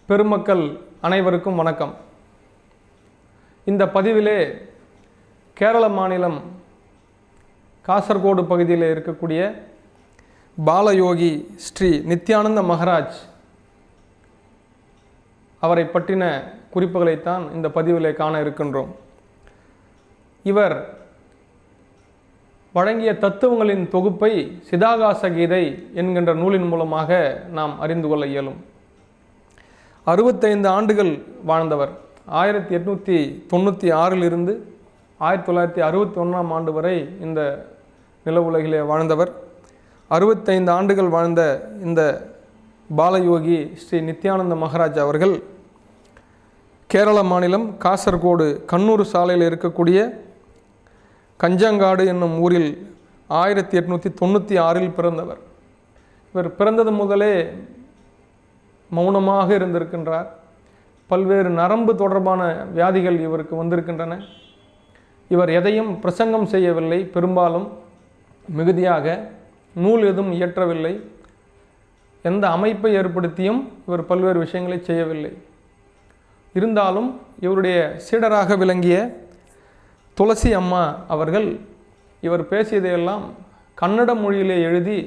பெருமக்கள் அனைவருக்கும் வணக்கம். இந்த பதிவிலே கேரள மாநிலம் காசர்கோடு பகுதியில் இருக்கக்கூடிய பாலயோகி ஸ்ரீ நித்யானந்த மகராஜ் அவரை பற்றின குறிப்புகளைத்தான் இந்த பதிவிலே காண இருக்கின்றோம். இவர் வழங்கிய தத்துவங்களின் தொகுப்பை சிதாகாச கீதை என்கின்ற நூலின் மூலமாக நாம் அறிந்து கொள்ள இயலும். 65 ஆண்டுகள் வாழ்ந்தவர். 1896 1961 ஆண்டு வரை இந்த நில உலகிலே வாழ்ந்தவர். 65 ஆண்டுகள் வாழ்ந்த இந்த பாலயோகி ஸ்ரீ நித்யானந்த மகராஜ் அவர்கள் கேரள மாநிலம் காசர்கோடு கண்ணூர் சாலையில் இருக்கக்கூடிய கஞ்சங்காடு என்னும் ஊரில் 1896 பிறந்தவர். இவர் பிறந்தது முதலே மௌனமாக இருந்திருக்கின்றார். பல்வேறு நரம்பு தொடர்பான வியாதிகள் இவருக்கு வந்திருக்கின்றன. இவர் எதையும் பிரசங்கம் செய்யவில்லை. பெரும்பாலும் மிகுதியாக நூல் எதுவும் இயற்றவில்லை. எந்த அமைப்பை ஏற்படுத்தியும் இவர் பல்வேறு விஷயங்களை செய்யவில்லை. இருந்தாலும் இவருடைய சீடராக விளங்கிய துளசி அம்மா அவர்கள் இவர் பேசியதையெல்லாம் கன்னட மொழியிலே எழுதி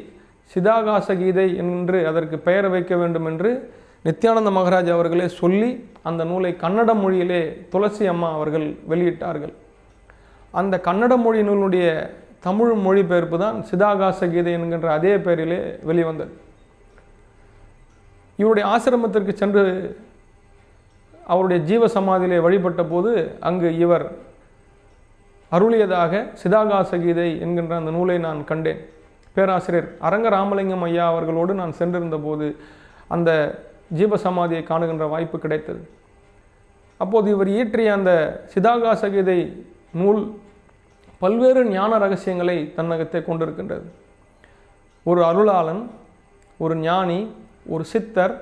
சிதாகாச கீதை என்று அதற்கு பெயர் வைக்க வேண்டும் என்று நித்யானந்த மகராஜ் அவர்களே சொல்லி அந்த நூலை கன்னட மொழியிலே துளசி அம்மா அவர்கள் வெளியிட்டார்கள். அந்த கன்னட மொழி நூலுடைய தமிழ் மொழிபெயர்ப்பு தான் சிதாகாச கீதை என்கின்ற அதே பெயரிலே வெளிவந்தது. இவருடைய ஆசிரமத்திற்கு சென்று அவருடைய ஜீவ சமாதியிலே வழிபட்ட போது அங்கு இவர் அருளியதாக சிதாகாச கீதை என்கின்ற அந்த நூலை நான் கண்டேன். பேராசிரியர் அரங்க ராமலிங்கம் ஐயா அவர்களோடு நான் சென்றிருந்த போது அந்த ஜீவசமாதியை காணுகின்ற வாய்ப்பு கிடைத்தது. அப்போது இவர் இயற்றிய அந்த சிதாகாச கீதை நூல் பல்வேறு ஞான ரகசியங்களை தன்னகத்தை கொண்டிருக்கின்றது. ஒரு அருளாளன், ஒரு ஞானி, ஒரு சித்தர்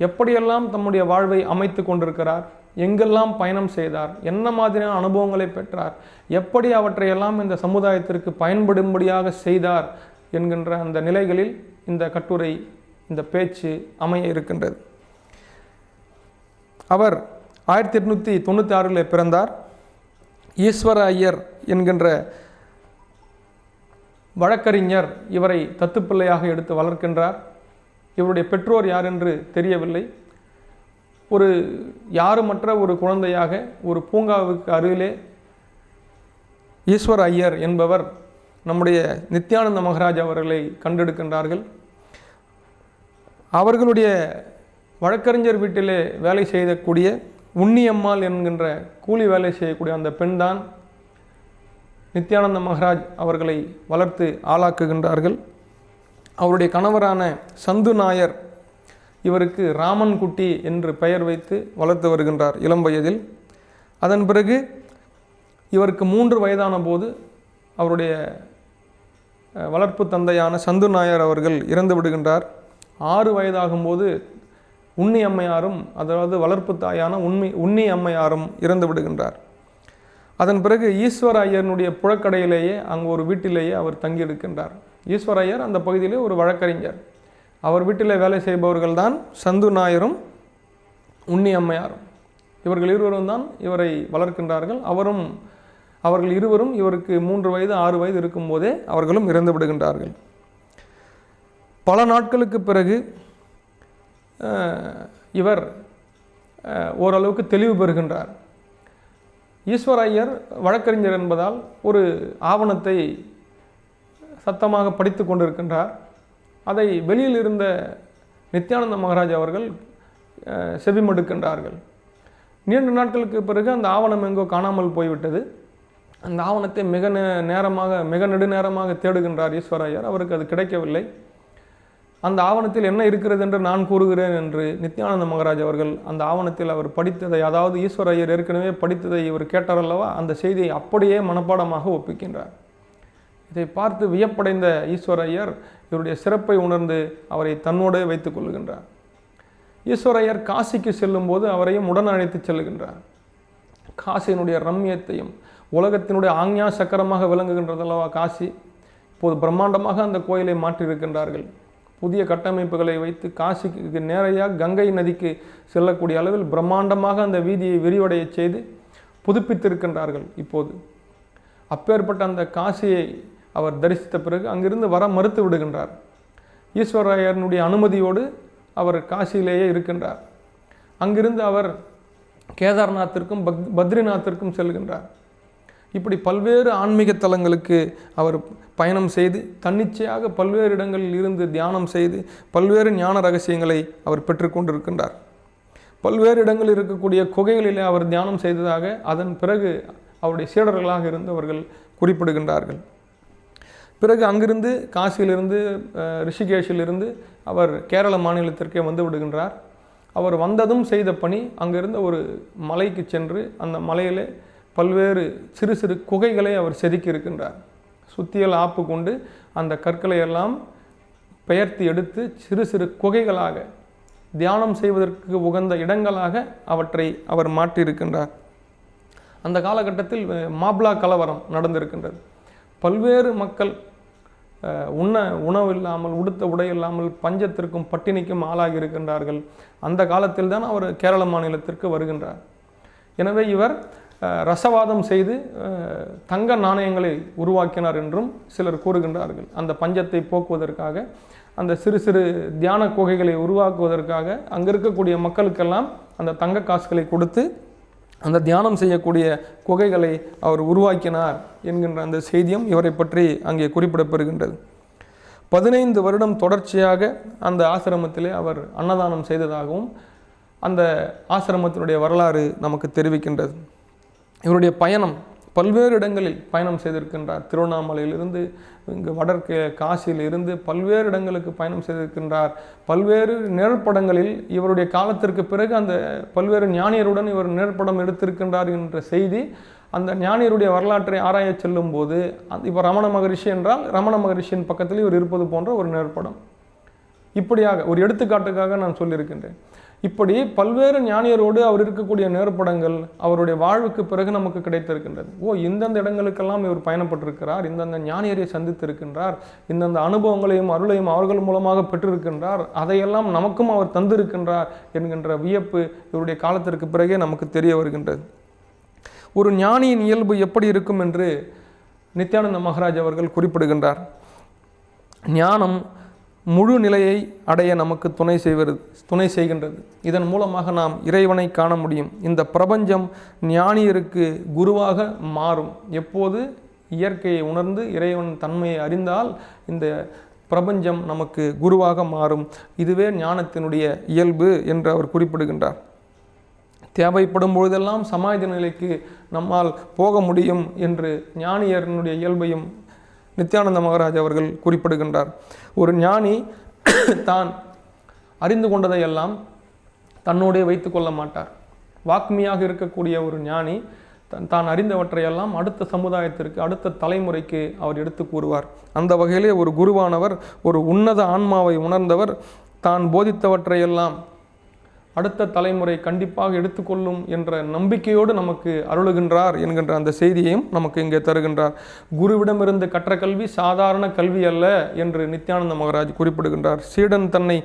எப்படியெல்லாம் தம்முடைய வாழ்வை அமைத்து கொண்டிருக்கிறார், எங்கெல்லாம் பயணம் செய்தார், என்ன மாதிரியான அனுபவங்களை பெற்றார், எப்படி அவற்றையெல்லாம் இந்த சமுதாயத்திற்கு பயன்படும்படியாக செய்தார் என்கின்ற அந்த நிலைகளில் இந்த கட்டுரை, இந்த பேச்சு அமைய இருக்கின்றது. அவர் 1896 பிறந்தார். ஈஸ்வர ஐயர் என்கின்ற வழக்கறிஞர் இவரை தத்துப்பிள்ளையாக எடுத்து வளர்க்கின்றார். இவருடைய பெற்றோர் யார் என்று தெரியவில்லை. ஒரு யாருமற்ற ஒரு குழந்தையாக ஒரு பூங்காவுக்கு அருகிலே ஈஸ்வர ஐயர் என்பவர் நம்முடைய நித்யானந்த மகராஜ் அவர்களை கண்டெடுக்கின்றார்கள். அவர்களுடைய வழக்கறிஞர் வீட்டிலே வேலை செய்யக்கூடிய உன்னியம்மாள் என்கின்ற கூலி வேலை செய்யக்கூடிய அந்த பெண்தான் நித்யானந்த மகராஜ் அவர்களை வளர்த்து ஆளாக்குகின்றார்கள். அவருடைய கணவரான சந்து நாயர் இவருக்கு ராமன் குட்டி என்று பெயர் வைத்து வளர்த்து வருகின்றார் இளம் வயதில். அதன் பிறகு இவருக்கு 3 வயதான போது அவருடைய வளர்ப்பு தந்தையான சந்து நாயர் அவர்கள் இறந்து விடுகின்றார். 6 வயதாகும்போது உன்னி அம்மையாரும், அதாவது வளர்ப்பு தாயான உன்னி அம்மையாரும் இறந்து விடுகின்றார். அதன் பிறகு ஈஸ்வர ஐயனுடைய புழக்கடையிலேயே அங்கு ஒரு வீட்டிலேயே அவர் தங்கியிருக்கின்றார். ஈஸ்வர ஐயர் அந்த பகுதியிலே ஒரு வழக்கறிஞர். அவர் வீட்டிலே வேலை செய்பவர்கள் தான் சந்து நாயரும் உன்னி அம்மையாரும். இவர்கள் இருவரும் தான் இவரை வளர்க்கின்றார்கள். அவர்கள் இருவரும் இவருக்கு 3 வயது 6 வயது இருக்கும்போதே அவர்களும் இறந்து விடுகின்றார்கள். பல நாட்களுக்கு பிறகு இவர் ஓரளவுக்கு தெளிவு பெறுகின்றார். ஈஸ்வர ஐயர் வழக்கறிஞர் என்பதால் ஒரு ஆவணத்தை சத்தமாக படித்து கொண்டிருக்கின்றார். அதை வெளியில் இருந்த நித்யானந்த மகராஜ் அவர்கள் செவிமடுக்கின்றார்கள். நீண்ட நாட்களுக்கு பிறகு அந்த ஆவணம் எங்கோ காணாமல் போய்விட்டது. அந்த ஆவணத்தை மிக நெடுநேரமாக தேடுகின்றார் ஈஸ்வர ஐயர். அவருக்கு அது கிடைக்கவில்லை. அந்த ஆவணத்தில் என்ன இருக்கிறது என்று நான் கூறுகிறேன் என்று நித்யானந்த மகராஜ் அவர்கள் அந்த ஆவணத்தில் அவர் படித்ததை, அதாவது ஈஸ்வர ஐயர் ஏற்கனவே படித்ததை இவர் கேட்டார் அல்லவா, அந்த செய்தியை அப்படியே மனப்பாடமாக ஒப்பிக்கின்றார். இதை பார்த்து வியப்படைந்த ஈஸ்வர ஐயர் இவருடைய சிறப்பை உணர்ந்து அவரை தன்னோடு வைத்துக் கொள்கின்றார். ஈஸ்வர ஐயர் காசிக்கு செல்லும் போது அவரையும் உடன் அழைத்து செல்லுகின்றார். காசியினுடைய ரம்யத்தையும், உலகத்தினுடைய ஆஞ்ஞா சக்கரமாக விளங்குகின்றதல்லவா காசி, இப்போது பிரம்மாண்டமாக அந்த கோயிலை மாற்றியிருக்கின்றார்கள். புதிய கட்டமைப்புகளை வைத்து காசிக்கு நேரையாக கங்கை நதிக்கு செல்லக்கூடிய அளவில் பிரம்மாண்டமாக அந்த வீதியை விரிவடைய செய்து புதுப்பித்திருக்கின்றார்கள் இப்போது. அப்பேற்பட்ட அந்த காசியை அவர் தரிசித்த பிறகு அங்கிருந்து வர மறுத்து விடுகின்றார். ஈஸ்வராயனுடைய அனுமதியோடு அவர் காசியிலேயே இருக்கின்றார். அங்கிருந்து அவர் கேதார்நாத்திற்கும் பத்ரிநாத்திற்கும் செல்கின்றார். இப்படி பல்வேறு ஆன்மீக தலங்களுக்கு அவர் பயணம் செய்து தன்னிச்சையாக பல்வேறு இடங்களில் இருந்து தியானம் செய்து பல்வேறு ஞான ரகசியங்களை அவர் பெற்றுக்கொண்டிருக்கின்றார். பல்வேறு இடங்களில் இருக்கக்கூடிய குகைகளிலே அவர் தியானம் செய்ததாக அதன் பிறகு அவருடைய சீடர்களாக இருந்தவர்கள் குறிப்பிடுகின்றார்கள். பிறகு அங்கிருந்து காசியிலிருந்து ரிஷிகேஷிலிருந்து அவர் கேரள மாநிலத்திற்கே வந்து விடுகின்றார். அவர் வந்ததும் செய்த பணி அங்கிருந்த ஒரு மலைக்கு சென்று அந்த மலையிலே பல்வேறு சிறு சிறு குகைகளை அவர் செதுக்கி இருக்கின்றார். சுத்தியல் ஆப்பு கொண்டு அந்த கற்களை எல்லாம் பெயர்த்தி எடுத்து சிறு சிறு குகைகளாக தியானம் செய்வதற்கு உகந்த இடங்களாக அவற்றை அவர் மாற்றியிருக்கின்றார். அந்த காலகட்டத்தில் மாப்ளா கலவரம் நடந்திருக்கின்றது. பல்வேறு மக்கள் உணவு இல்லாமல் உடுத்த உடை இல்லாமல் பஞ்சத்திற்கும் பட்டினிக்கும் ஆளாகி இருக்கின்றார்கள். அந்த காலத்தில் தான் அவர் கேரள மாநிலத்திற்கு வருகின்றார். எனவே இவர் ரசவாதம் செய்து தங்க நாணயங்களை உருவாக்கினார் என்றும் சிலர் கூறுகின்றார்கள். அந்த பஞ்சத்தை போக்குவதற்காக அந்த சிறு சிறு தியான குகைகளை உருவாக்குவதற்காக அங்கே இருக்கக்கூடிய மக்களுக்கெல்லாம் அந்த தங்க காசுகளை கொடுத்து அந்த தியானம் செய்யக்கூடிய குகைகளை அவர் உருவாக்கினார் என்கின்ற அந்த செய்தியும் இவரை பற்றி அங்கே குறிப்பிடப்படுகின்றது. 15 வருடம் தொடர்ச்சியாக அந்த ஆசிரமத்திலே அவர் அன்னதானம் செய்ததாகவும் அந்த ஆசிரமத்தினுடைய வரலாறு நமக்கு தெரிவிக்கின்றது. இவருடைய பயணம் பல்வேறு இடங்களில் பயணம் செய்திருக்கின்றார். திருவண்ணாமலையிலிருந்து இங்கு வடக்கு காசியிலிருந்து பல்வேறு இடங்களுக்கு பயணம் செய்திருக்கின்றார். பல்வேறு நிழற்படங்களில் இவருடைய காலத்திற்கு பிறகு அந்த பல்வேறு ஞானியருடன் இவர் நிழற்படம் எடுத்திருக்கின்றார் என்ற செய்தி அந்த ஞானியருடைய வரலாற்றை ஆராய செல்லும் போது இப்போ ரமண மகரிஷி என்றால் ரமண மகரிஷியின் பக்கத்தில் இவர் இருப்பது போன்ற ஒரு நிழற்படம். இப்படியாக ஒரு எடுத்துக்காட்டுக்காக நான் சொல்லியிருக்கின்றேன். இப்படி பல்வேறு ஞானியரோடு அவர் இருக்கக்கூடிய நேர்படங்கள் அவருடைய வாழ்வுக்கு பிறகு நமக்கு கிடைத்திருக்கின்றது. இந்தந்த இடங்களுக்கெல்லாம் இவர் பயணப்பட்டிருக்கிறார், இந்தந்த ஞானியரை சந்தித்திருக்கின்றார், இந்தந்த அனுபவங்களையும் அருளையும் அவர்கள் மூலமாக பெற்றிருக்கின்றார், அதையெல்லாம் நமக்கும் அவர் தந்திருக்கின்றார் என்கின்ற வியப்பு இவருடைய காலத்திற்கு பிறகே நமக்கு தெரிய வருகின்றது. ஒரு ஞானியின் இயல்பு எப்படி இருக்கும் என்று நித்யானந்த மகாராஜ் அவர்கள் குறிப்பிடுகின்றார். ஞானம் முழு நிலையை அடைய நமக்கு துணை செய்கின்றது. இதன் மூலமாக நாம் இறைவனை காண முடியும். இந்த பிரபஞ்சம் ஞானியருக்கு குருவாக மாறும். எப்போது இயற்கையை உணர்ந்து இறைவன் தன்மையை அறிந்தால் இந்த பிரபஞ்சம் நமக்கு குருவாக மாறும். இதுவே ஞானத்தினுடைய இயல்பு என்று அவர் குறிப்பிடுகின்றார். தேவைப்படும் பொழுதெல்லாம் சமாதி நிலைக்கு நம்மால் போக முடியும் என்று ஞானியரினுடைய இயல்பையும் நித்யானந்த மகாராஜ் அவர்கள் குறிப்பிடுகின்றார். ஒரு ஞானி தான் அறிந்து கொண்டதையெல்லாம் தன்னோடே வைத்து கொள்ள மாட்டார். வாக்மியாக இருக்கக்கூடிய ஒரு ஞானி தான் அறிந்தவற்றையெல்லாம் அடுத்த சமுதாயத்திற்கு அடுத்த தலைமுறைக்கு அவர் எடுத்து கூறுவார். அந்த வகையிலே ஒரு குருவானவர் ஒரு உன்னத ஆன்மாவை உணர்ந்தவர் தான் போதித்தவற்றையெல்லாம் அடுத்த தலைமுறை கண்டிப்பாக எடுத்துக்கொள்ளும் என்ற நம்பிக்கையோடு நமக்கு அருளுகின்றார் என்கின்ற அந்த செய்தியையும் நமக்கு இங்கே தருகின்றார். குருவிடமிருந்து கற்ற கல்வி சாதாரண கல்வி அல்ல என்று நித்யானந்த மகாராஜ் குறிப்பிடுகின்றார். சீடன் தன்னை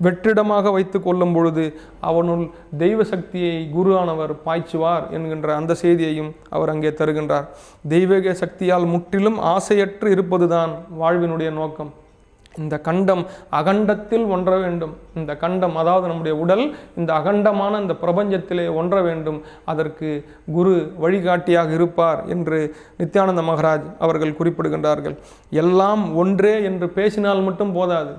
வெற்றிடமாக வைத்து கொள்ளும் பொழுது அவனுள் தெய்வ சக்தியை குருவானவர் பாய்ச்சுவார் என்கின்ற அந்த செய்தியையும் அவர் அங்கே தருகின்றார். தெய்வீக சக்தியால் முற்றிலும் ஆசையற்று இருப்பதுதான் வாழ்வினுடைய நோக்கம். இந்த கண்டம் அகண்டத்தில் ஒன்ற வேண்டும். இந்த கண்டம் அதாவது நம்முடைய உடல் இந்த அகண்டமான இந்த பிரபஞ்சத்திலே ஒன்ற வேண்டும். அதற்கு குரு வழிகாட்டியாக இருப்பார் என்று நித்யானந்த மகாராஜ் அவர்கள் குறிப்பிடுகின்றார்கள். எல்லாம் ஒன்றே என்று பேசினால் மட்டும் போதாது.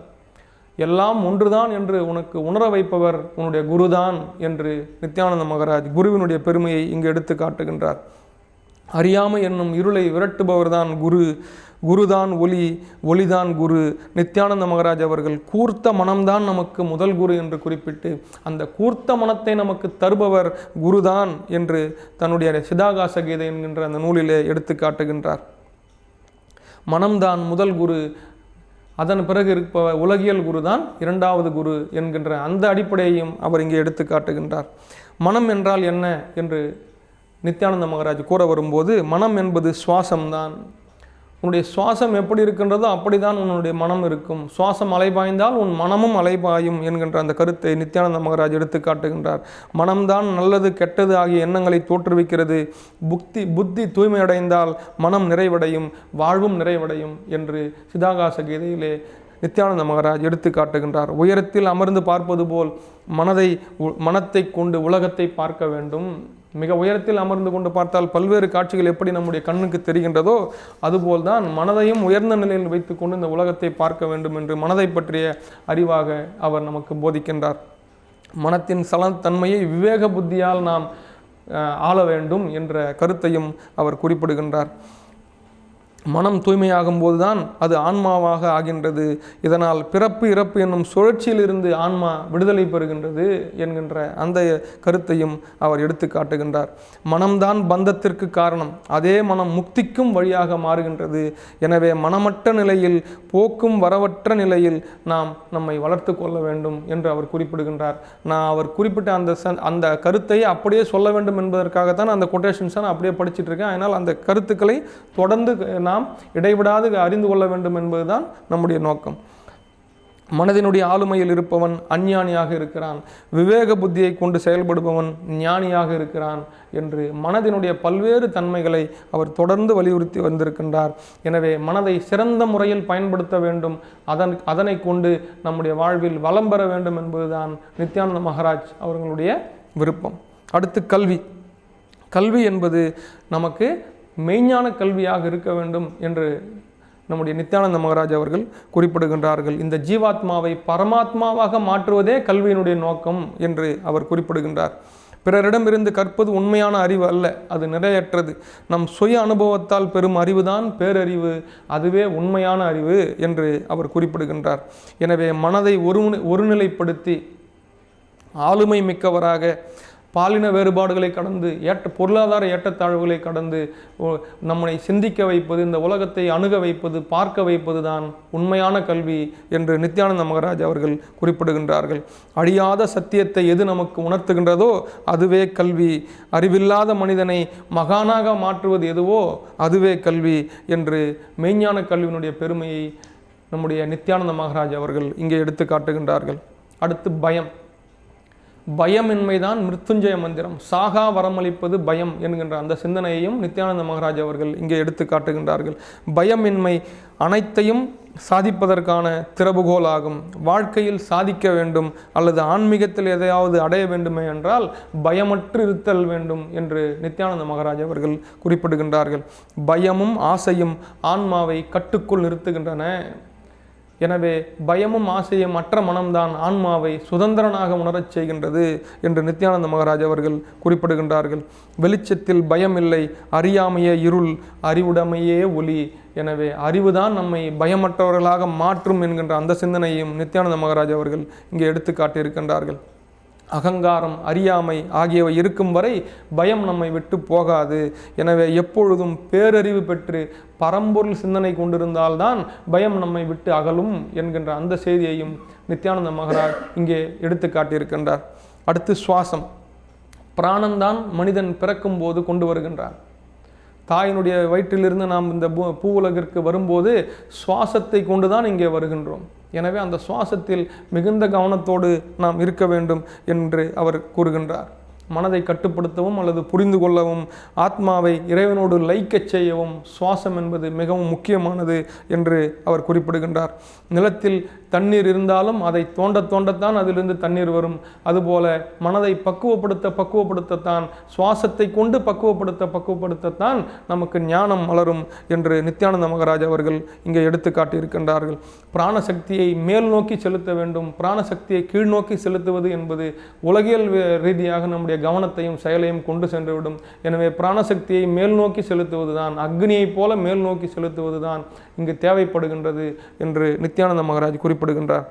எல்லாம் ஒன்றுதான் என்று உனக்கு உணர வைப்பவர் உன்னுடைய குருதான் என்று நித்யானந்த மகாராஜ் குருவினுடைய பெருமையை இங்கு எடுத்து காட்டுகின்றார். அறியாமை என்னும் இருளை விரட்டுபவர்தான் குரு, குருதான் ஒளி, ஒளிதான் குரு. நித்யானந்த மகாராஜ் அவர்கள் கூர்த்த மனம்தான் நமக்கு முதல் குரு என்று குறிப்பிட்டு அந்த கூர்த்த மனத்தை நமக்கு தருபவர் குருதான் என்று தன்னுடைய சிதாகாச கீதை என்கின்ற அந்த நூலிலே எடுத்து காட்டுகின்றார். மனம்தான் முதல் குரு, அதன் பிறகு இருப்ப உலகியல் குருதான் இரண்டாவது குரு என்கின்ற அந்த அடிப்படையையும் அவர் இங்கே எடுத்து காட்டுகின்றார். மனம் என்றால் என்ன என்று நித்யானந்த மகாராஜ் கூற வரும்போது, மனம் என்பது சுவாசம்தான். உன்னுடைய சுவாசம் எப்படி இருக்கின்றதோ அப்படி தான் உன்னுடைய மனம் இருக்கும். சுவாசம் அலைபாய்ந்தால் உன் மனமும் அலைபாயும் என்கின்ற அந்த கருத்தை நித்யானந்த மகராஜ் எடுத்து காட்டுகின்றார். மனம்தான் நல்லது கெட்டது ஆகிய எண்ணங்களை தோற்றுவிக்கிறது. புத்தி தூய்மையடைந்தால் மனம் நிறைவடையும், வாழ்வும் நிறைவடையும் என்று சிதாகாச கீதையிலே நித்யானந்த மகராஜ் எடுத்து காட்டுகின்றார். உயரத்தில் அமர்ந்து பார்ப்பது போல் மனத்தை கொண்டு உலகத்தை பார்க்க வேண்டும். மிக உயரத்தில் அமர்ந்து கொண்டு பார்த்தால் பல்வேறு காட்சிகள் எப்படி நம்முடைய கண்ணுக்கு தெரிகின்றதோ அதுபோல்தான் மனதையும் உயர்ந்த நிலையில் வைத்துக்கொண்டு இந்த உலகத்தை பார்க்க வேண்டும் என்று மனதை பற்றிய அறிவாக அவர் நமக்கு போதிக்கின்றார். மனத்தின் சலத்தன்மையை விவேக புத்தியால் நாம் ஆள வேண்டும் என்ற கருத்தையும் அவர் குறிப்பிடுகின்றார். மனம் தூய்மையாகும் போதுதான் அது ஆன்மாவாக ஆகின்றது. இதனால் பிறப்பு இறப்பு என்னும் சுழற்சியிலிருந்து ஆன்மா விடுதலை பெறுகின்றது என்கின்ற அந்த கருத்தையும் அவர் எடுத்து காட்டுகின்றார். மனம்தான் பந்தத்திற்கு காரணம், அதே மனம் முக்திக்கும் வழியாக மாறுகின்றது. எனவே மனமற்ற நிலையில், போக்கும் வரவற்ற நிலையில் நாம் நம்மை வளர்த்து கொள்ள வேண்டும் என்று அவர் குறிப்பிடுகின்றார். நான் அவர் குறிப்பிட்ட அந்த கருத்தை அப்படியே சொல்ல வேண்டும் என்பதற்காகத்தான் அந்த கொட்டேஷன்ஸை நான் அப்படியே படிச்சுட்டு இருக்கேன். அதனால் அந்த கருத்துக்களை தொடர்ந்து நாம் இடைவிடாது அறிந்து கொள்ள வேண்டும் என்பதுதான் நம்முடைய நோக்கம். மனதினுடைய ஆளுமையில் இருப்பவன் அஞ்ஞானியாக இருக்கிறான், விவேக புத்தியை கொண்டு செயல்படுபவன் ஞானியாக இருக்கிறான் என்று மனதினுடைய பல்வேறு தன்மைகளை அவர் தொடர்ந்து வலியுறுத்தி வந்திருக்கின்றார். எனவே மனதை சிறந்த முறையில் பயன்படுத்த வேண்டும், அதனை கொண்டு நம்முடைய வாழ்வில் வளம் பெற வேண்டும் என்பதுதான் நித்யானந்த மகராஜ் அவர்களுடைய விருப்பம். அடுத்து கல்வி என்பது நமக்கு மெய்ஞான கல்வியாக இருக்க வேண்டும் என்று நம்முடைய நித்யானந்த மகராஜ் அவர்கள் குறிப்பிடுகின்றார்கள். இந்த ஜீவாத்மாவை பரமாத்மாவாக மாற்றுவதே கல்வியினுடைய நோக்கம் என்று அவர் குறிப்பிடுகின்றார். பிறரிடமிருந்து கற்பது உண்மையான அறிவு அல்ல, அது நிறையற்றது. நம் சுய அனுபவத்தால் பெறும் அறிவுதான் பேரறிவு, அதுவே உண்மையான அறிவு என்று அவர் குறிப்பிடுகின்றார். எனவே மனதை ஒருநிலைப்படுத்தி ஆளுமை மிக்கவராக பாலின வேறுபாடுகளை கடந்து பொருளாதார ஏற்றத்தாழ்வுகளை கடந்து நம்மை சிந்திக்க வைப்பது, இந்த உலகத்தை அணுக வைப்பது, பார்க்க வைப்பது தான் உண்மையான கல்வி என்று நித்யானந்த மகராஜ் அவர்கள் குறிப்பிடுகின்றார்கள். அழியாத சத்தியத்தை எது நமக்கு உணர்த்துகின்றதோ அதுவே கல்வி. அறிவில்லாத மனிதனை மகானாக மாற்றுவது எதுவோ அதுவே கல்வி என்று மெய்ஞான கல்வியினுடைய பெருமையை நம்முடைய நித்யானந்த மகராஜ் அவர்கள் இங்கே எடுத்து காட்டுகின்றார்கள். அடுத்து பயமின்மைதான் மிருத்யுஞ்சய மந்திரம். சாகா வரமளிப்பது பயம் என்கின்ற அந்த சிந்தனையையும் நித்யானந்த மகராஜ் அவர்கள் இங்கே எடுத்து காட்டுகின்றார்கள். பயமின்மை அனைத்தையும் சாதிப்பதற்கான திறவுகோல் ஆகும். வாழ்க்கையில் சாதிக்க வேண்டும் அல்லது ஆன்மீகத்தில் எதையாவது அடைய வேண்டுமே என்றால் பயமற்று இருத்தல் வேண்டும் என்று நித்யானந்த மகராஜ் அவர்கள் குறிப்பிடுகின்றார்கள். பயமும் ஆசையும் ஆன்மாவை கட்டுக்குள் நிறுத்துகின்றன. எனவே பயமும் ஆசையும் மற்ற மனம்தான் ஆன்மாவை சுதந்திரனாக உணரச் செய்கின்றது என்று நித்யானந்த மகராஜ் அவர்கள் குறிப்பிடுகின்றார்கள். வெளிச்சத்தில் பயம் இல்லை, அறியாமையே இருள், அறிவுடைமையே ஒளி. எனவே அறிவுதான் நம்மை பயமற்றவர்களாக மாற்றும் என்கின்ற அந்த சிந்தனையும் நித்யானந்த மகராஜ் அவர்கள் இங்கே எடுத்து காட்டியிருக்கின்றார்கள். அகங்காரம், அறியாமை ஆகியவை இருக்கும் வரை பயம் நம்மை விட்டு போகாது. எனவே எப்பொழுதும் பேரறிவு பெற்று பரம்பொருள் சிந்தனை கொண்டிருந்தால்தான் பயம் நம்மை விட்டு அகலும் என்கின்ற அந்த செய்தியையும் நித்யானந்த மகராஜ் இங்கே எடுத்து காட்டியிருக்கின்றார். அடுத்து சுவாசம். பிராணந்தான் மனிதன் பிறக்கும் போது கொண்டு வருகின்றான். தாயினுடைய வயிற்றிலிருந்து நாம் இந்த பூ உலகிற்கு வரும்போது சுவாசத்தை கொண்டுதான் இங்கே வருகின்றோம். எனவே அந்த சுவாசத்தில் மிகுந்த கவனத்தோடு நாம் இருக்க வேண்டும் என்று அவர் கூறுகின்றார். மனதை கட்டுப்படுத்தவும் அல்லது புரிந்து கொள்ளவும், ஆத்மாவை இறைவனோடு லயிக்கச் செய்யவும் சுவாசம் என்பது மிகவும் முக்கியமானது என்று அவர் குறிப்பிடுகின்றார். நிலத்தில் தண்ணீர் இருந்தாலும் அதை தோண்டத்தான் அதிலிருந்து தண்ணீர் வரும். அதுபோல மனதை பக்குவப்படுத்தத்தான், சுவாசத்தை கொண்டு பக்குவப்படுத்தத்தான் நமக்கு ஞானம் மலரும் என்று நித்யானந்த மகராஜ் அவர்கள் இங்கே எடுத்து காட்டியிருக்கின்றார்கள். பிராணசக்தியை மேல் நோக்கி செலுத்த வேண்டும். பிராணசக்தியை கீழ் நோக்கி செலுத்துவது என்பது உலகியல் ரீதியாக நம்முடைய கவனத்தையும் செயலையும் கொண்டு சென்றுவிடும். எனவே பிராணசக்தியை மேல் நோக்கி செலுத்துவதுதான், அக்னியை போல மேல் நோக்கி செலுத்துவதுதான் இங்கு தேவைப்படுகின்றது என்று நித்யானந்த மகராஜ் குறிப்பிடுகின்றார்.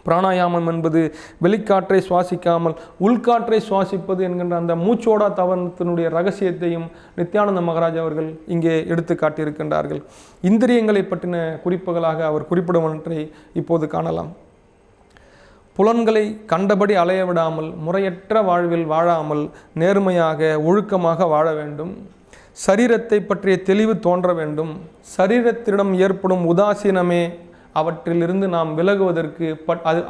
பிராணாயாமம் என்பது வெளிக்காற்றை சுவாசிக்காமல் உள்காற்றை சுவாசிப்பது என்கின்ற அந்த மூச்சோடா தவத்தினுடைய ரகசியத்தையும் நித்யானந்த மகராஜ் அவர்கள் இங்கே எடுத்து காட்டியிருக்கின்றார்கள். இந்திரியங்களை பற்றின குறிப்புகளாக அவர் குறிப்பிடுவனற்றை இப்போது காணலாம். புலன்களை கண்டபடி அலைய விடாமல், முறையற்ற வாழ்வில் வாழாமல் நேர்மையாக ஒழுக்கமாக வாழ வேண்டும். சரீரத்தை பற்றிய தெளிவு தோன்ற வேண்டும். சரீரத்திடம் ஏற்படும் உதாசீனமே அவற்றிலிருந்து நாம் விலகுவதற்கு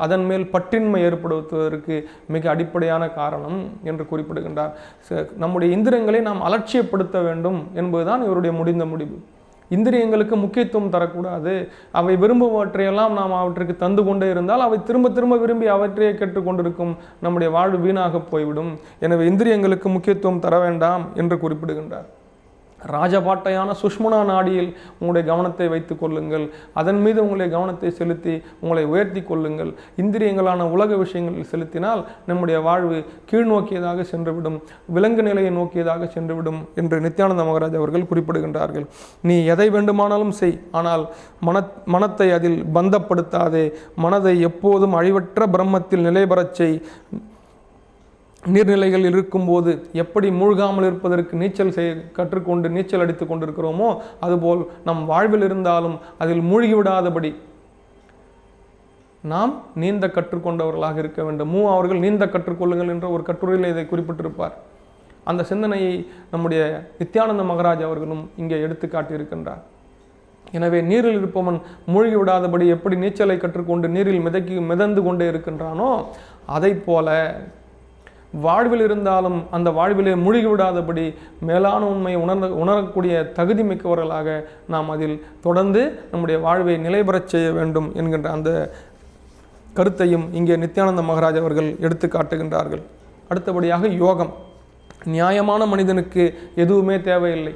அதன் மேல் பற்றின்மை ஏற்படுத்துவதற்கு மிக அடிப்படையான காரணம் என்று குறிப்பிடுகின்றார். நம்முடைய இந்திரியங்களை நாம் அலட்சியப்படுத்த வேண்டும் என்பதுதான் இவருடைய முடிந்த முடிவு. இந்திரியங்களுக்கு முக்கியத்துவம் தரக்கூடாது. அவை விரும்புவற்றையெல்லாம் நாம் அவற்றுக்கு தந்து கொண்டே இருந்தால் அவை திரும்ப திரும்ப விரும்பி அவற்றையே கேட்டுக்கொண்டிருக்கும். நம்முடைய வாழ்வு வீணாக போய்விடும். எனவே இந்திரியங்களுக்கு முக்கியத்துவம் தர வேண்டாம் என்று குறிப்பிடுகின்றார். ராஜபாட்டையான சுஷ்மனா நாடியில் உங்களுடைய கவனத்தை வைத்துக் கொள்ளுங்கள். அதன் மீது உங்களுடைய கவனத்தை செலுத்தி உங்களை உயர்த்தி கொள்ளுங்கள். இந்திரியங்களான உலக விஷயங்களில் செலுத்தினால் நம்முடைய வாழ்வு கீழ்நோக்கியதாக சென்றுவிடும், விலங்கு நிலையை நோக்கியதாக சென்றுவிடும் என்று நித்யானந்த மகாராஜ் அவர்கள் குறிப்பிடுகின்றார்கள். நீ எதை வேண்டுமானாலும் செய், ஆனால் மனத்தை அதில் பந்தப்படுத்தாதே. மனதை எப்போதும் அழிவற்ற பிரம்மத்தில் நிலைபெறச் செய். நீர்நிலைகள் இருக்கும்போது எப்படி மூழ்காமல் இருப்பதற்கு நீச்சல் கற்றுக்கொண்டு நீச்சல் அடித்து கொண்டிருக்கிறோமோ அதுபோல் நம் வாழ்வில் இருந்தாலும் அதில் மூழ்கிவிடாதபடி நாம் நீந்த கற்றுக்கொண்டவர்களாக இருக்க வேண்டும். அவர்கள் நீந்த கற்றுக்கொள்ளுங்கள் என்ற ஒரு கட்டுரையில் இதை குறிப்பிட்டிருப்பார். அந்த சிந்தனையை நம்முடைய நித்யானந்த மகாராஜ் அவர்களும் இங்கே எடுத்து காட்டியிருக்கின்றார். எனவே நீரில் இருப்பவன் மூழ்கி விடாதபடி எப்படி நீச்சலை கற்றுக்கொண்டு நீரில் மிதந்து கொண்டே இருக்கின்றானோ அதை போல வாழ்வில் இருந்தாலும் அந்த வாழ்விலே மூழ்கி விடாதபடி மேலான உண்மையை உணரக்கூடிய தகுதி மிக்கவர்களாக நாம் அதில் தொடர்ந்து நம்முடைய வாழ்வை நிலைபெறச் செய்ய வேண்டும் என்கின்ற அந்த கருத்தையும் இங்கே நித்யானந்த மகாராஜ் அவர்கள் எடுத்து காட்டுகின்றார்கள். அடுத்தபடியாக யோகம். நியாயமான மனிதனுக்கு எதுவுமே தேவையில்லை.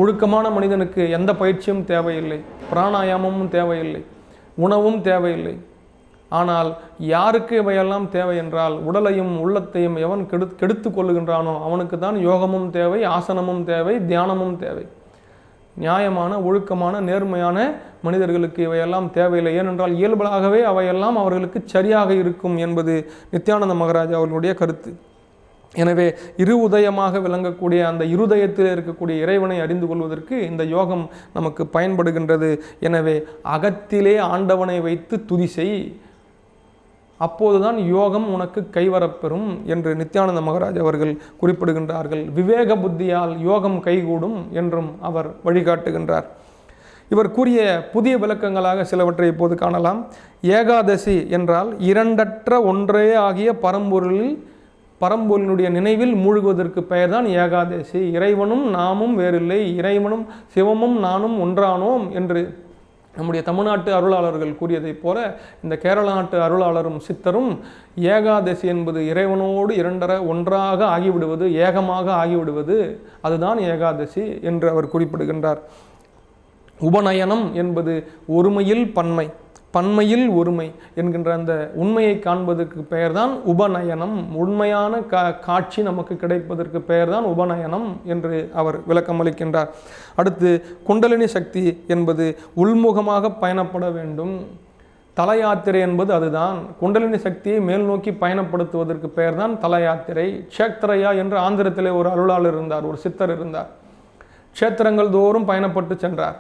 ஒழுக்கமான மனிதனுக்கு எந்த பயிற்சியும் தேவையில்லை, பிராணாயாமமும் தேவையில்லை, உணவும் தேவையில்லை. ஆனால் யாருக்கு இவையெல்லாம் தேவை என்றால் உடலையும் உள்ளத்தையும் எவன் கெடுத்து கொள்ளுகின்றானோ அவனுக்கு தான் யோகமும் தேவை, ஆசனமும் தேவை, தியானமும் தேவை. நியாயமான ஒழுக்கமான நேர்மையான மனிதர்களுக்கு இவையெல்லாம் தேவையில்லை. ஏனென்றால் இயல்பாகவே அவையெல்லாம் அவர்களுக்கு சரியாக இருக்கும் என்பது நித்யானந்த மகாராஜ் அவர்களுடைய கருத்து. எனவே உதயமாக விளங்கக்கூடிய அந்த இருதயத்தில் இருக்கக்கூடிய இறைவனை அறிந்து கொள்வதற்கு இந்த யோகம் நமக்கு பயன்படுகின்றது. எனவே அகத்திலே ஆண்டவனை வைத்து துதி செய், அப்போதுதான் யோகம் உனக்கு கைவரப்பெறும் என்று நித்யானந்த மகாராஜ் அவர்கள் குறிப்பிடுகின்றார்கள். விவேக புத்தியால் யோகம் கைகூடும் என்றும் அவர் வழிகாட்டுகின்றார். இவர் கூறிய புதிய விளக்கங்களாக சிலவற்றை இப்போது காணலாம். ஏகாதசி என்றால் இரண்டற்ற ஒன்றே ஆகிய பரம்பொருளினுடைய நினைவில் மூழ்குவதற்கு பெயர்தான் ஏகாதசி. இறைவனும் நாமும் வேறில்லை, இறைவனும் சிவமும் நானும் ஒன்றானோம் என்று நம்முடைய தமிழ்நாட்டு அருளாளர்கள் கூறியதைப் போல இந்த கேரள நாட்டு அருளாளரும் சித்தரும் ஏகாதசி என்பது இறைவனோடு இரண்டர ஒன்றாக ஆகிவிடுவது, ஏகமாக ஆகிவிடுவது, அதுதான் ஏகாதசி என்று அவர் குறிப்பிடுகின்றார். உபநயனம் என்பது ஒருமையில் பன்மை, பன்மையில் ஒருமை என்கின்ற அந்த உண்மையை காண்பதற்கு பெயர்தான் உபநயனம். உண்மையான காட்சி நமக்கு கிடைப்பதற்கு பெயர்தான் உபநயனம் என்று அவர் விளக்கமளிக்கின்றார். அடுத்து குண்டலினி சக்தி என்பது உள்முகமாக பயணப்பட வேண்டும். தல யாத்திரை என்பது அதுதான். குண்டலினி சக்தியை மேல் நோக்கி பயணப்படுத்துவதற்கு பெயர்தான் தல யாத்திரை. க்ஷேத்ரயா என்று ஆந்திரத்திலே ஒரு அருளாளர் இருந்தார், ஒரு சித்தர் இருந்தார். க்ஷேத்திரங்கள் தோறும் பயணப்பட்டு சென்றார்.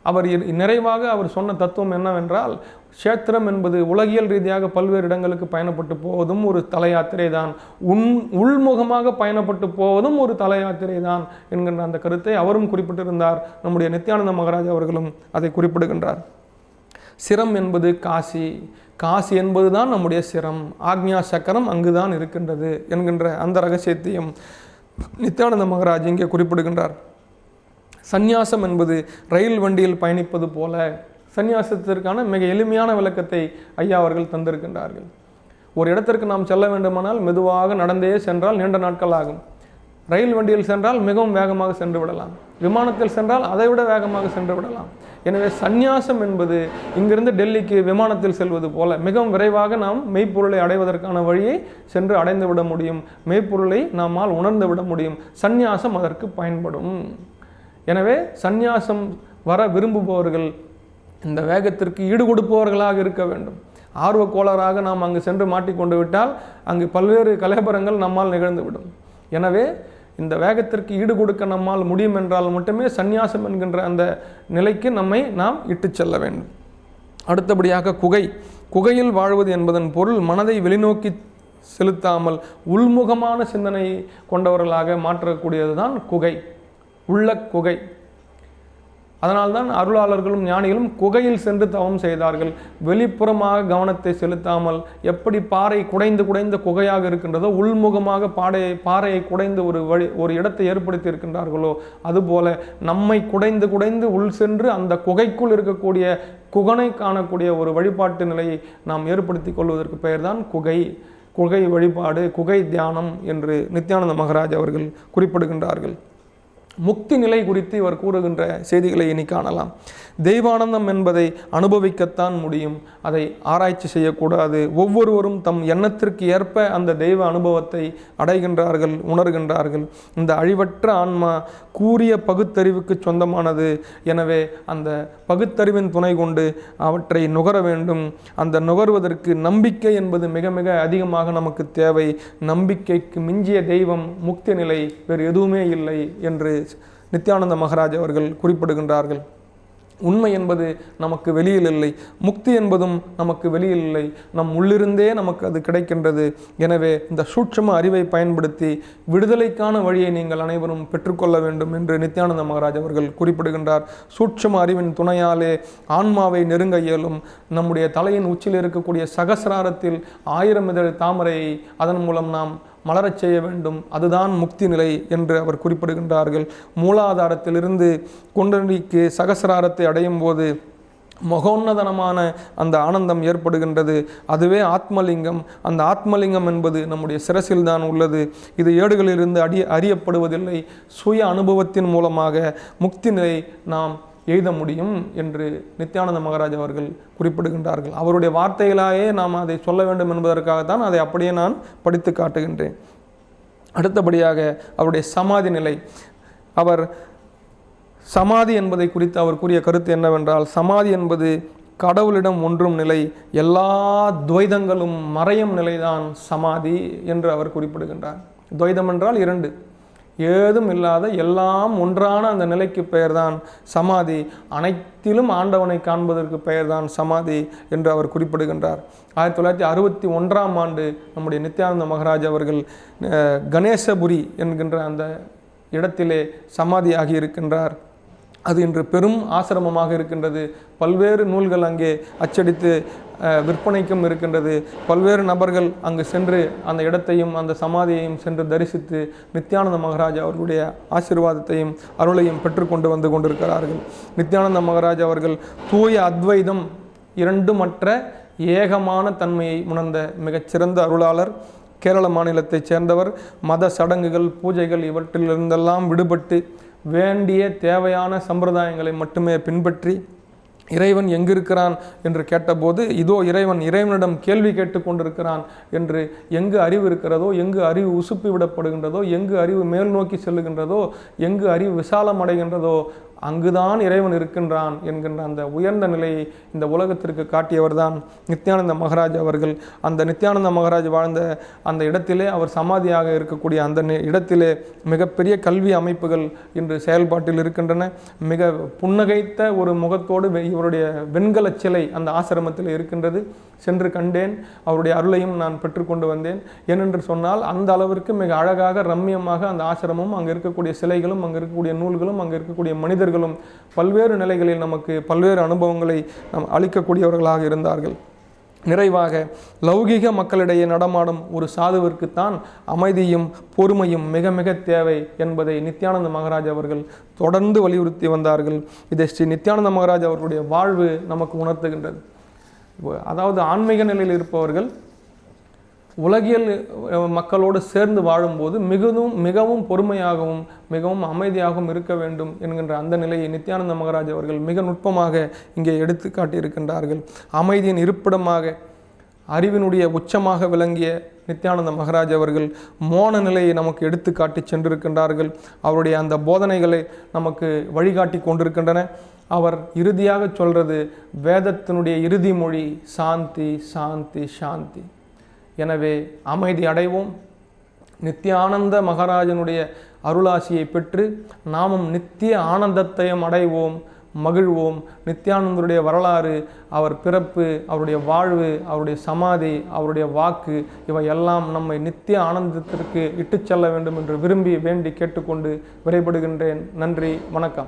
அவர் நிறைவாக அவர் சொன்ன தத்துவம் என்னவென்றால், க்ஷேத்திரம் என்பது உலகியல் ரீதியாக பல்வேறு இடங்களுக்கு பயணப்பட்டு போவதும் ஒரு தல யாத்திரை தான், உள்முகமாக பயணப்பட்டு போவதும் ஒரு தல யாத்திரை தான் என்கின்ற அந்த கருத்தை அவரும் குறிப்பிட்டிருந்தார். நம்முடைய நித்யானந்த மகாராஜ் அவர்களும் அதை குறிப்பிடுகின்றார். சிரம் என்பது காசி, காசி என்பது தான் நம்முடைய சிரம், ஆக்ஞா சக்கரம் அங்குதான் இருக்கின்றது என்கின்ற அந்த ரகசியத்தையும் நித்யானந்த மகாராஜ் இங்கே குறிப்பிடுகின்றார். சந்நியாசம் என்பது ரயில் வண்டியில் பயணிப்பது போல. சந்நியாசத்திற்கான மிக எளிமையான விளக்கத்தை ஐயா அவர்கள் தந்திருக்கின்றார்கள். ஒரு இடத்திற்கு நாம் செல்ல வேண்டுமானால் மெதுவாக நடந்தே சென்றால் நீண்ட நாட்கள் ஆகும். ரயில் வண்டியில் சென்றால் மிகவும் வேகமாக சென்று விடலாம், விமானத்தில் சென்றால் அதைவிட வேகமாக சென்று விடலாம். எனவே சந்நியாசம் என்பது இங்கிருந்து டெல்லிக்கு விமானத்தில் செல்வது போல மிகவும் விரைவாக நாம் மெய்ப்பொருளை அடைவதற்கான வழியை சென்று அடைந்து விட முடியும். மெய்ப்பொருளை நம்மால் உணர்ந்து விட முடியும். சந்நியாசம் அதற்கு பயன்படும். எனவே சந்நியாசம் வர விரும்புபவர்கள் இந்த வேகத்திற்கு ஈடு கொடுப்பவர்களாக இருக்க வேண்டும். ஆர்வ கோளாறாக நாம் அங்கு சென்று மாட்டிக்கொண்டு விட்டால் அங்கு பல்வேறு கலவரங்கள் நம்மால் நிகழ்ந்துவிடும். எனவே இந்த வேகத்திற்கு ஈடு கொடுக்க நம்மால் முடியும் என்றால் மட்டுமே சந்நியாசம் என்கின்ற அந்த நிலைக்கு நாம் இட்டு செல்ல வேண்டும். அடுத்தபடியாக குகையில் வாழ்வது என்பதன் பொருள் மனதை வெளிநோக்கி செலுத்தாமல் உள்முகமான சிந்தனை கொண்டவர்களாக மாற்றக்கூடியது தான் குகை. உள்ள குகை. அதனால்தான் அருளாளர்களும் ஞானிகளும் குகையில் சென்று தவம் செய்தார்கள். வெளிப்புறமாக கவனத்தை செலுத்தாமல் எப்படி பாறை குடைந்து குடைந்த குகையாக இருக்கின்றதோ, உள்முகமாக பாறையை குடைந்து ஒரு இடத்தை ஏற்படுத்தி இருக்கின்றார்களோ, அதுபோல நம்மை குடைந்து குடைந்து உள் சென்று அந்த குகைக்குள் இருக்கக்கூடிய குகனை காணக்கூடிய ஒரு வழிபாட்டு நிலையை நாம் ஏற்படுத்தி கொள்வதற்கு பெயர்தான் குகை வழிபாடு, குகை தியானம் என்று நித்யானந்த மகாராஜ் அவர்கள் குறிப்பிடுகின்றார்கள். முக்தி நிலை குறித்து இவர் கூறுகின்ற செய்திகளை இனி காணலாம். தெய்வானந்தம் என்பதை அனுபவிக்கத்தான் முடியும், அதை ஆராய்ச்சி செய்யக்கூடாது. ஒவ்வொருவரும் தம் எண்ணத்திற்கு ஏற்ப அந்த தெய்வ அனுபவத்தை அடைகின்றார்கள், உணர்கின்றார்கள். இந்த அழிவற்ற ஆன்மா கூறிய பகுத்தறிவுக்கு சொந்தமானது. எனவே அந்த பகுத்தறிவின் துணை கொண்டு அவற்றை நுகர வேண்டும். அந்த நுகர்வதற்கு நம்பிக்கை என்பது மிக மிக அதிகமாக நமக்கு தேவை. நம்பிக்கைக்கு மிஞ்சிய தெய்வம் முக்தி நிலை வேறு எதுவுமே இல்லை என்று நித்யானந்த மகாராஜ் அவர்கள் குறிப்பிடுகின்றார்கள். உண்மை என்பது நமக்கு வெளியில் இல்லை, முக்தி என்பதும் நமக்கு வெளியில் இல்லை, நம் உள்ளிருந்தே நமக்கு அது கிடைக்கின்றது. எனவே இந்த சூட்சும அறிவை பயன்படுத்தி விடுதலைக்கான வழியை நீங்கள் அனைவரும் பெற்றுக்கொள்ள வேண்டும் என்று நித்யானந்த மகாராஜ் அவர்கள் குறிப்பிடுகின்றார். சூட்சும அறிவின் துணையாலே ஆன்மாவை நெருங்க இயலும். நம்முடைய தலையின் உச்சியில் இருக்கக்கூடிய சகசிராரத்தில் 1000 இதழ் தாமரையை அதன் மூலம் நாம் மலரச் செய்ய வேண்டும். அதுதான் முக்தி நிலை என்று அவர் குறிப்பிடுகின்றார்கள். மூலாதாரத்திலிருந்து குண்டலினிக்கு சகசிராரத்தை அடையும் போது மகோன்னதனமான அந்த ஆனந்தம் ஏற்படுகின்றது. அதுவே ஆத்மலிங்கம். அந்த ஆத்மலிங்கம் என்பது நம்முடைய சிரசில் தான் உள்ளது. இது ஏடுகளிலிருந்து அறியப்படுவதில்லை. சுய அனுபவத்தின் மூலமாக முக்தி நிலை நாம் எய்த முடியும் என்று நித்யானந்த மகாராஜ் அவர்கள் குறிப்பிடுகின்றார்கள். அவருடைய வார்த்தைகளாயே நாம் அதை சொல்ல வேண்டும் என்பதற்காகத்தான் அதை அப்படியே நான் படித்து காட்டுகின்றேன். அடுத்தபடியாக அவருடைய சமாதி நிலை. அவர் சமாதி என்பதை குறித்து அவர் கூறிய கருத்து என்னவென்றால், சமாதி என்பது கடவுளிடம் ஒன்றும் நிலை, எல்லா துவைதங்களும் மறையும் நிலைதான் சமாதி என்று அவர் குறிப்பிடுகின்றார். துவைதம் என்றால் 2, ஏதும் இல்லாத எல்லாம் ஒன்றான அந்த நிலைக்கு பெயர்தான் சமாதி. அனைத்திலும் ஆண்டவனை காண்பதற்கு பெயர்தான் சமாதி என்று அவர் குறிப்பிடுகின்றார். 1961ஆம் ஆண்டு நம்முடைய நித்யானந்த மகாராஜ் அவர்கள் கணேசபுரி என்கின்ற அந்த இடத்திலே சமாதியாகி இருக்கின்றார். அது இன்று பெரும் ஆசிரமமாக இருக்கின்றது. பல்வேறு நூல்கள் அங்கே அச்சடித்து விற்பனைக்கும் இருக்கின்றது. பல்வேறு நபர்கள் அங்கு சென்று அந்த இடத்தையும் அந்த சமாதியையும் சென்று தரிசித்து நித்யானந்த மகாராஜ் அவர்களுடைய ஆசீர்வாதத்தையும் அருளையும் பெற்றுக்கொண்டு வந்து கொண்டிருக்கிறார்கள். நித்யானந்த மகாராஜ் அவர்கள் தூய அத்வைதம், இரண்டுமற்ற ஏகமான தன்மையை உணர்ந்த மிகச்சிறந்த அருளாளர். கேரள மாநிலத்தைச் சேர்ந்தவர். மத சடங்குகள், பூஜைகள் இவற்றிலிருந்தெல்லாம் விடுபட்டு வேண்டிய தேவையான சம்பிரதாயங்களை மட்டுமே பின்பற்றி இறைவன் எங்கிருக்கிறான் என்று கேட்டபோது, இதோ இறைவனிடம் கேள்வி கேட்டு கொண்டிருக்கிறான் என்று, எங்கு அறிவு இருக்கிறதோ, எங்கு அறிவு உசுப்பி விடப்படுகின்றதோ, எங்கு அறிவு மேல் நோக்கி செல்லுகின்றதோ, எங்கு அறிவு விசாலம் அடைகின்றதோ அங்குதான் இறைவன் இருக்கின்றான் என்கின்ற அந்த உயர்ந்த நிலையை இந்த உலகத்திற்கு காட்டியவர்தான் நித்யானந்த மகாராஜ் அவர்கள். அந்த நித்யானந்த மகாராஜ் வாழ்ந்த அந்த இடத்திலே, அவர் சமாதியாக இருக்கக்கூடிய அந்த இடத்திலே மிகப்பெரிய கல்வி அமைப்புகள் இன்று செயல்பாட்டில் இருக்கின்றன. மிக புன்னகைத்த ஒரு முகத்தோடு இவருடைய வெண்கல சிலை அந்த ஆசிரமத்தில் இருக்கின்றது. சென்று கண்டேன். அவருடைய அருளையும் நான் பெற்றுக்கொண்டு வந்தேன். ஏனென்று சொன்னால் அந்த அளவிற்கு மிக அழகாக ரம்மியமாக அந்த ஆசிரமும், அங்கே இருக்கக்கூடிய சிலைகளும், அங்கே இருக்கக்கூடிய நூல்களும், அங்கே இருக்கக்கூடிய மனிதர்களும் பல்வேறு நிலைகளில் நமக்கு பல்வேறு அனுபவங்களை நாம் அளிக்கக்கூடியவர்களாக இருந்தார்கள். நிறைவாக லௌகீக மக்களிடையே நடமாடும் ஒரு சாதுவிற்குத்தான் அமைதியும் பொறுமையும் மிக மிக தேவை என்பதை நித்யானந்த மகாராஜ் அவர்கள் தொடர்ந்து வலியுறுத்தி வந்தார்கள். இதை ஸ்ரீ நித்யானந்த மகாராஜ் அவர்களுடைய வாழ்வு நமக்கு உணர்த்துகின்றது. அதாவது ஆன்மீக நிலையில் இருப்பவர்கள் உலகியல் மக்களோடு சேர்ந்து வாழும்போது மிகவும் பொறுமையாகவும் மிகவும் அமைதியாகவும் இருக்க வேண்டும் என்கின்ற அந்த நிலையை நித்யானந்த மகாராஜ் அவர்கள் மிக நுட்பமாக இங்கே எடுத்து காட்டியிருக்கின்றார்கள். அமைதியின் இருப்பிடமாக, அறிவினுடைய உச்சமாக விளங்கிய நித்யானந்த மகாராஜ் அவர்கள் மோன நிலையை நமக்கு எடுத்து காட்டி சென்றிருக்கின்றார்கள். அவருடைய அந்த போதனைகளை நமக்கு வழிகாட்டி கொண்டிருக்கின்றன. அவர் இறுதியாக சொல்றது வேதத்தினுடைய இறுதி மொழி சாந்தி, சாந்தி, சாந்தி. எனவே அமைதி அடைவோம். நித்யானந்த மகாராஜனுடைய அருளாசியை பெற்று நாமும் நித்திய ஆனந்தத்தையும் அடைவோம். மகிழ்வோம். நித்யானந்தருடைய வரலாறு, அவர் பிறப்பு, அவருடைய வாழ்வு, அவருடைய சமாதி, அவருடைய வாக்கு, இவை எல்லாம் நம்மை நித்திய ஆனந்தத்திற்கு இட்டுச் செல்ல வேண்டும் என்று விரும்பி வேண்டி கேட்டுக்கொண்டு விடைபடுகின்றேன். நன்றி, வணக்கம்.